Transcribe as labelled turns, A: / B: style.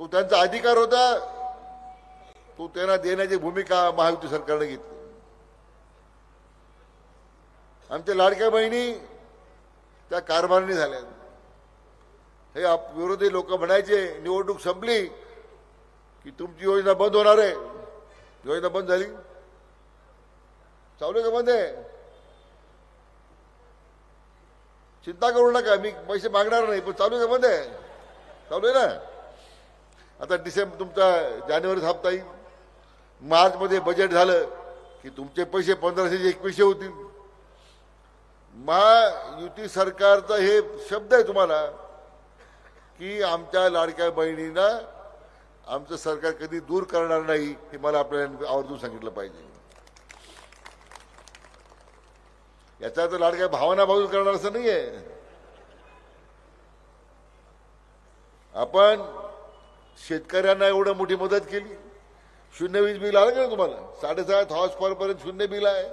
A: तो त्यांचा अधिकार होता, तो त्यांना देण्याची भूमिका महायुती सरकारने घेतली. आमच्या लाडक्या बहिणी त्या कारभारणी झाल्या. हे विरोधी लोक म्हणायचे निवडणूक संपली की तुमची योजना बंद होणार आहे. योजना बंद झाली, चालू आहे का बंद आहे? चिंता करू नका, मी पैसे मागणार नाही, पण चालू आहे का बंद आहे? चालू आहे ना. आता डिसेंबर तुमचा जानेवारीत हप्ता येईल, मार्चमध्ये बजेट झालं की तुमचे पैसे 1500 2100 होतील. महायुती सरकारचा हे शब्द आहे तुम्हाला की आमच्या लाडक्या बहिणींना आमचं सरकार कधी दूर करणार नाही, हे मला आपल्याला आवर्जून सांगितलं पाहिजे. याचा तर लाडक्या भावना बाजू करणार असं नाहीये. आपण शेतकऱ्यांना एवढं मोठी मदत केली. 0 वीज बिल आलं का तुम्हाला? 6.5 हॉर्स पॉवर पर्यंत 0 बिल आहे.